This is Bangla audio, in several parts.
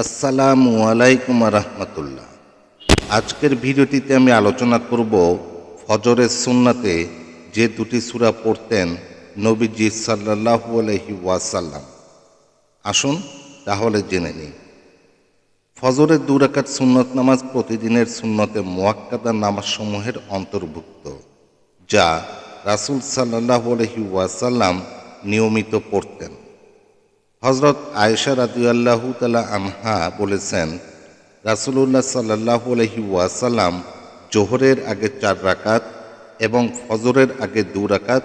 আসসালামু আলাইকুম রহমতুল্লাহ। আজকের ভিডিওটিতে আমি আলোচনা করব ফজরের সুন্নাতে যে দুটি সূরা পড়তেন নবীজি সাল্লাল্লাহু আলাইহি ওয়াসাল্লাম। আসুন তাহলে জেনে নিই। ফজরের 2 রাকাত সুন্নত নামাজ প্রতিদিনের সুন্নতে মুআক্কাদা নামাজসমূহের অন্তর্ভুক্ত, যা রাসূল সাল্লাল্লাহু আলাইহি ওয়াসাল্লাম নিয়মিত পড়তেন। হযরত আয়েশা রাদিয়াল্লাহু তাআলা আনহা বলেছেন, রাসূলুল্লাহ সাল্লাল্লাহু আলাইহি ওয়াসাল্লাম জোহরের আগে 4 রাকাত এবং ফজরের আগে 2 রাকাত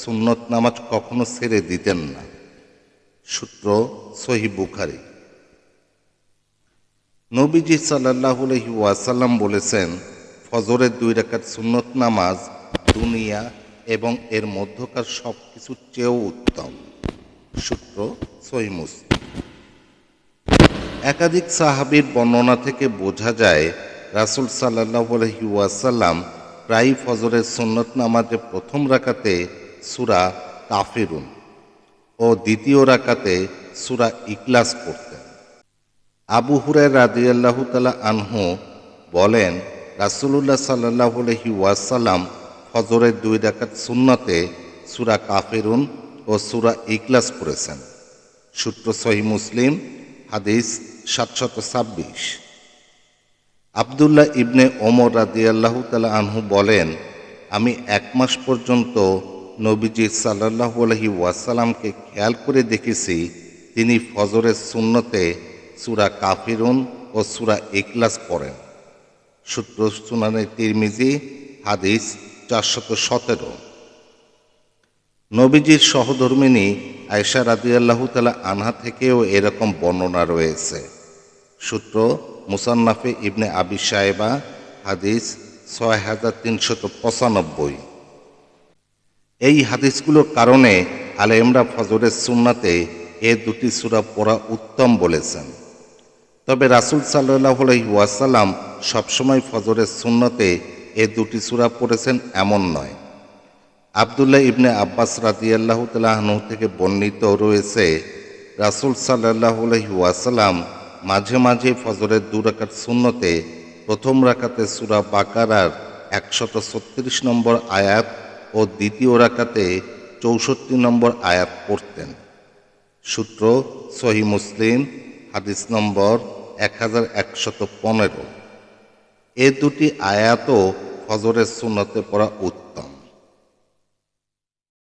সুন্নত নামাজ কখনো ছেড়ে দিতেন না। সূত্র সহিহ বুখারী। নবীজি সাল্লাল্লাহু আলাইহি ওয়াসাল্লাম বলেছেন, ফজরের 2 রাকাত সুন্নত নামাজ দুনিয়া এবং এর মধ্যকার সব কিছুর চেয়েও উত্তম। সূত্র সহিহ মুসলিম। একাধিক সাহাবীর বর্ণনা থেকে বোঝা যায়, রাসূল সাল্লাল্লাহু আলাইহি ওয়াসাল্লাম প্রায়ই ফজরের সুন্নত নামাজে প্রথম রাকাতে সূরা কাফিরুন ও দ্বিতীয় রাকাতে সূরা ইখলাস পড়তেন। আবু হুরায়রা রাদিয়াল্লাহু তাআলা আনহু বলেন, রাসূলুল্লাহ সাল্লাল্লাহু আলাইহি ওয়াসাল্লাম ফজরের 2 রাকাত সুন্নতে সূরা কাফিরুন ও সূরা ইখলাস পড়েছেন। সূত্র সহিহ মুসলিম, হাদিস 726। আব্দুল্লাহ ইবনে ওমর রাদিয়াল্লাহু তাআলা আনহু বলেন, আমি 1 মাস পর্যন্ত নবীজি সাল্লাল্লাহু আলাইহি ওয়াসাল্লামকে খেয়াল করে দেখেছি তিনি ফজরের সুন্নতে সূরা কাফিরুন ও সূরা ইখলাস পড়েন। সূত্র সুনানে তিরমিজি, হাদিস 417। নবীজির সহধর্মিণী আয়েশা রাদিয়াল্লাহু তাআলা আনহা থেকেও এরকম বর্ণনা রয়েছে। সূত্র মুসান্নাফে ইবনে আবি শায়বা, হাদিস 6395। এই হাদিসগুলোর কারণে আলেমরা ফজরের সুন্নাতে এ দুটি সূরা পড়া উত্তম বলেছেন। তবে রাসূল সাল্লাল্লাহু আলাইহি ওয়াসাল্লাম সবসময় ফজরের সুন্নতে এ দুটি সূরা পড়েছেন এমন নয়। আব্দুল্লাহ ইবনে আব্বাস রাদিয়াল্লাহু তাআলা আনহু থেকে বর্ণিত রয়েছে, রাসূল সাল্লাল্লাহু আলাইহি ওয়াসাল্লাম মাঝে মাঝে ফজরের 2 রাকাত সুন্নতে প্রথম রাকাতে সূরা বাকারার 136 নম্বর আয়াত ও দ্বিতীয় রাকাতে 64 নম্বর আয়াত পড়তেন। সূত্র সহিহ মুসলিম, হাদিস নম্বর 1115। এ দুটি আয়াতও ফজরের সুন্নতে পড়া উত্তম।